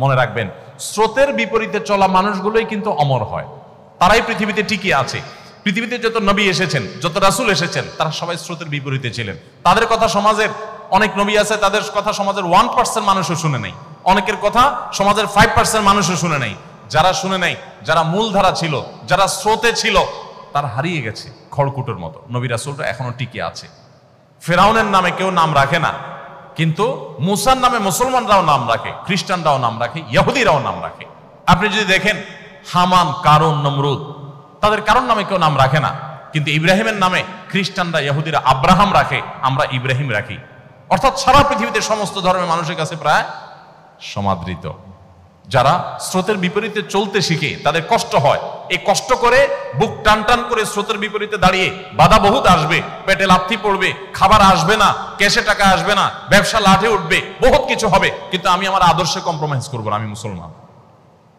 মনে রাখবেন, স্রোতের বিপরীতে চলা মানুষগুলোই কিন্তু অমর হয়, তারাই পৃথিবীতে টিকে আছে। পৃথিবীতে যত নবী এসেছেন, যত রাসূল এসেছেন, তারা সবাই স্রোতের বিপরীতে ছিলেন। তাদের কথা সমাজের অনেক নবী আছে, তাদের কথা সমাজের 1% মানুষও শুনে নাই, অনেকের কথা সমাজের 5% মানুষও শুনে নাই। যারা শুনে নাই, যারা মূলধারা ছিল, যারা স্রোতে ছিল, তারা হারিয়ে গেছে খড়কুটোর মতো। নবী রাসূলরা এখনো টিকে আছে। ফেরাউনের নামে কেউ নাম রাখে না, কিন্তু মুসার নামে মুসলমানরাও নাম রাখে, খ্রিস্টানরাও নাম রাখে, ইহুদিরাও নাম রাখে। আপনি যদি দেখেন হামান, কারুন, নমরুদ, তাদের কারোর নামে কেউ নাম রাখে না, কিন্তু ইব্রাহিমের নামে খ্রিস্টানরা, ইহুদিরা আব্রাহাম রাখে, আমরা ইব্রাহিম রাখি। অর্থাৎ সারা পৃথিবীতে সমস্ত ধর্মের মানুষের কাছে প্রায় সমাদৃত। যারা স্রোতের বিপরীতে চলতে শিখে তাদের কষ্ট হয়, এই কষ্ট করে বুক টান টান করে স্রোতের বিপরীতে দাঁড়িয়ে বাধা বহুত আসবে, পেটে লাথি পড়বে, খাবার আসবে না, ক্যাশে টাকা আসবে না, ব্যবসা লাঠে উঠবে, বহুত কিছু হবে, কিন্তু আমি আমার আদর্শে কম্প্রোমাইজ করবো না। আমি মুসলমান,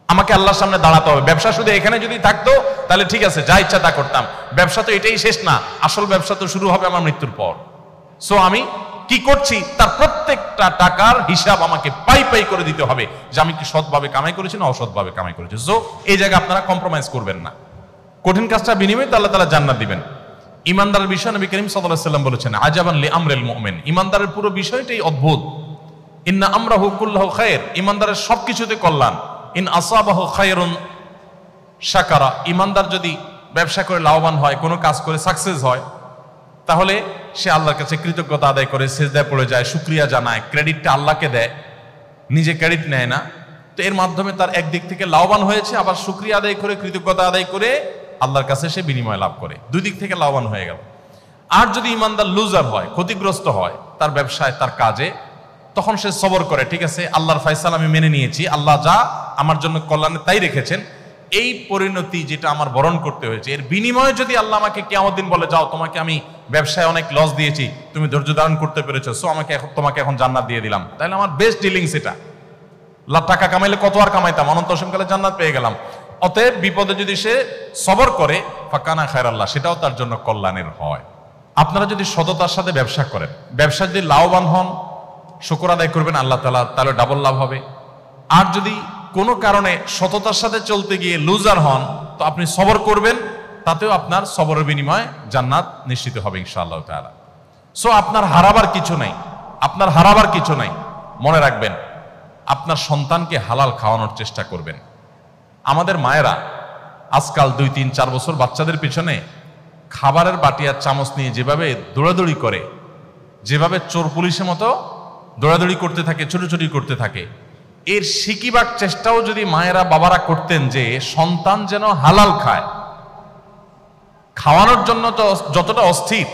আমাকে আল্লাহর সামনে দাঁড়াতে হবে। ব্যবসা শুধু এখানে যদি থাকতো তাহলে ঠিক আছে, যা ইচ্ছা তা করতাম। ব্যবসা তো এটাই শেষ না, আসল ব্যবসা তো শুরু হবে আমার মৃত্যুর পর। সো আমি কি করছি তার প্রত্যেকটা টাকার হিসাব আমাকে পাই পাই করে দিতে হবে, যে আমি কি সৎভাবে কামাই করেছি না অসৎভাবে কামাই করেছি। সো এই জায়গায় আপনারা কম্প্রোমাইজ করবেন না। কঠিন কাজটা বিনিময়ে আল্লাহ তাআলা জান্নাত দিবেন। ইমানদারের বিষয় নবী করিম সাল্লাল্লাহু আলাইহি ওয়াসাল্লাম বলেছেন, আজাবান লি আমরিল মুমিন, ইমানদারের পুরো বিষয়টাই অদ্ভুত। ইন্না আমরাহু কুল্লুহু খায়র, ইমানদারের সবকিছুতে কল্যাণ। ইন আসাবাহু খায়রুন শাকারা, ইমানদার যদি ব্যবসা করে লাভবান হয়, কোনো কাজ করে সাকসেস হয়, তাহলে সে আল্লাহর কাছে কৃতজ্ঞতা আদায় করে সিজদায় পড়ে যায়, শুকরিয়া জানায়, ক্রেডিটটা আল্লাহকে দেয়, নিজে ক্রেডিট নেয় না। তো এর মাধ্যমে তার একদিক থেকে লাভবান হয়েছে, আবার শুকরিয়া আদায় করে, কৃতজ্ঞতা আদায় করে আল্লাহর কাছে সে বিনিময় লাভ করে, দুই দিক থেকে লাভবান হয়ে গেল। আর যদি ইমানদার লুজার হয়, ক্ষতিগ্রস্ত হয় তার ব্যবসায়, তার কাজে, তখন সে সবর করে, ঠিক আছে আল্লাহর ফয়সালা আমি মেনে নিয়েছি, আল্লাহ যা আমার জন্য কল্যাণে তাই রেখেছেন, এই পরিণতি যেটা আমার বরণ করতে হয়েছে, এর বিনিময়ে যদি আল্লাহ আমাকে কিয়ামত দিন বলে, যাও তোমাকে আমি ব্যবসায় অনেক লস দিয়েছি, তুমি ধৈর্য ধারণ করতে পেরেছো, সো তোমাকে এখন জান্নাত দিয়ে দিলাম, তাহলে আমার বেস্ট ডিলিংস এটা। লাখ টাকা কামাইলে কত আর কামাইতাম, অনন্ত অসীমকালে জান্নাত পেয়ে গেলাম। অতএব বিপদে যদি সে সবর করে, ফাকানা খায়রাল্লাহ, সেটাও তার জন্য কল্যাণের হয়। আপনারা যদি সততার সাথে ব্যবসা করেন, ব্যবসা যদি লাভবান হন, শুকর আদায় করবেন আল্লাহ তাআলা, তাহলে ডাবল লাভ হবে। আর যদি কোনো কারণে সততার সাথে চলতে গিয়ে লুজার হন, তো আপনি সবর করবেন, তাতেও আপনার সবরের বিনিময়ে জান্নাত নিশ্চিত হবে ইনশাআল্লাহ তাআলা। সো আপনার হারাবার কিছু নাই, আপনার হারাবার কিছু নাই। মনে রাখবেন, আপনার সন্তানকে হালাল খাওয়ানোর চেষ্টা করবেন। আমাদের মায়েরা আজকাল 2, 3, 4 বছর বাচ্চাদের পিছনে খাবারের বাটি আর চামচ নিয়ে যেভাবে দৌড়াদৌড়ি করে, যেভাবে চোর পুলিশের মতো দৌড়াদৌড়ি করতে থাকে, ছুটোছুটি করতে থাকে, এর শিকিবার চেষ্টাও যদি মায়েরা বাবারা করতেন, যে সন্তান যেন হালাল খায়, খাওয়ানোর জন্য তো যতটা অস্থির,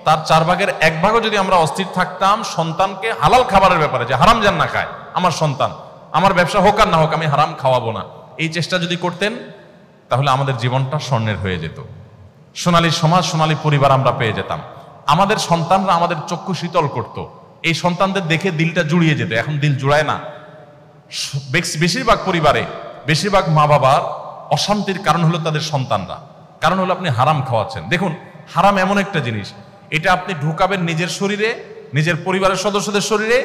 তার 4 ভাগের 1 ভাগও যদি আমরা অস্থির থাকতাম সন্তানকে হালাল খাবারের ব্যাপারে, যে হারাম যেন না খায় আমার সন্তান, আমার ব্যবসা হোক আর না হোক আমি হারাম খাওয়াবো না, এই চেষ্টা যদি করতেন, তাহলে আমাদের জীবনটা স্বর্ণের হয়ে যেত। সোনালী সমাজ, সোনালী পরিবার আমরা পেয়ে যেতাম। আমাদের সন্তানরা আমাদের চক্ষু শীতল করত, এই সন্তানদের দেখে দিলটা জুড়িয়ে যেত। এখন দিল জুড়ায় না। বেশিরভাগ পরিবারে, বেশিরভাগ মা বাবার অশান্তির কারণ হলো তাদের সন্তানরা, কারণ হলো আপনি হারাম খাওয়াচ্ছেন। দেখুন, হারাম এমন একটা জিনিস, এটা আপনি ঢুকাবেন নিজের শরীরে, নিজের পরিবারের সদস্যদের শরীরে,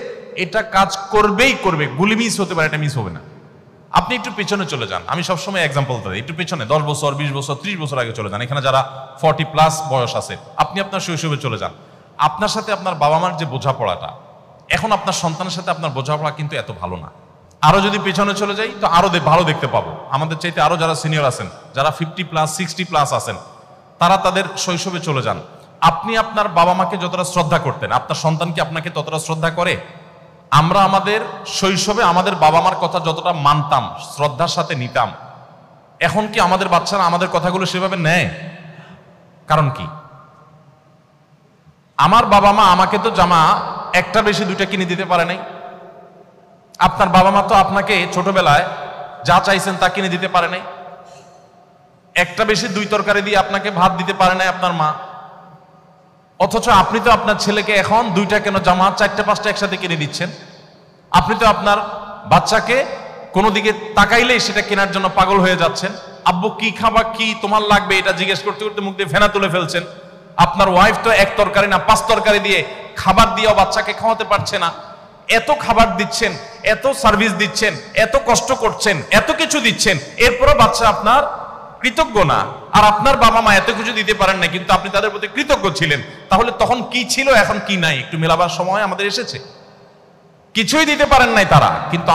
এটা কাজ করবেই করবে। গুলি মিস হতে পারে, এটা মিস হবে না। আপনি একটু পিছনে চলে যান, আমি সবসময় এক্সাম্পল দিই, একটু পিছনে 10 বছর, 20 বছর, 30 বছর আগে চলে যান। এখানে যারা 40+ বয়স আছে, আপনি আপনার শৈশবে চলে যান। আপনার সাথে আপনার বাবা মার যে বোঝাপড়াটা, এখন আপনার সন্তানের সাথে আপনার বোঝাপড়া কিন্তু এত ভালো না। আরো যদি পিছনে চলে যাই তো আরো ভালো দেখতে পাবো। আমাদের চাইতে আরো যারা সিনিয়র আছেন, যারা 50+, 60+ আছেন, তারা তাদের শৈশবে চলে যান। আপনি আপনার বাবা মাকে যতটা শ্রদ্ধা করতেন, আপনার সন্তান কি আপনাকে ততটা শ্রদ্ধা করে? আমরা আমাদের শৈশবে আমাদের বাবা মার কথা যতটা মানতাম, শ্রদ্ধার সাথে নিতাম, এখন কি আমাদের বাচ্চারা আমাদের কথাগুলো সেভাবে নেয়? কারণ কি? আমার বাবা মা আমাকে তো জামা একটা বেশি 2টা কিনে দিতে পারে নাই। আপনার বাবা মা তো আপনাকে ছোটবেলায় যা চাইছেন তা কিনে দিতে পারে নাই। একটা বেশি 2 তরকারি দিয়ে আপনাকে ভাত দিতে পারে নাই আপনার মা। অথচ আপনি তো আপনার ছেলেকে এখন 2টা কেন জামা, 4টা 5টা একসাথে কিনে দিচ্ছেন। আপনি তো আপনার বাচ্চাকে কোনো দিকে তাকাইলেই সেটা কেনার জন্য পাগল হয়ে যাচ্ছেন। আব্বু কি খাবা, কি তোমার লাগবে, এটা জিজ্ঞেস করতে করতে মুখ দিয়ে ফেনা তুলে ফেলছেন। আপনার ওয়াইফ তো 1 তরকারি না 5 তরকারি দিয়ে খাবার দিয়েও বাচ্চাকে খাওয়াতে পারছে না। এত খাবার দিচ্ছেন, এত সার্ভিস দিচ্ছেন, এত কষ্ট করছেন, এত কিছু দিচ্ছেন, এরপরও বাচ্চা আপনার কৃতজ্ঞ না, আর আপনার বাবা মা এত কিছু দিতে পারেন না কিন্তু আপনি তাদের প্রতি কৃতজ্ঞ ছিলেন, তাহলে তখন কি ছিল এখন কি নাই একটু মেলাবার সময় আমাদের এসেছে। কিছুই দিতে পারেন নাই তারা, কিন্তু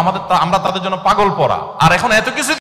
আমরা তাদের জন্য পাগল পড়া, আর এখন এত কিছু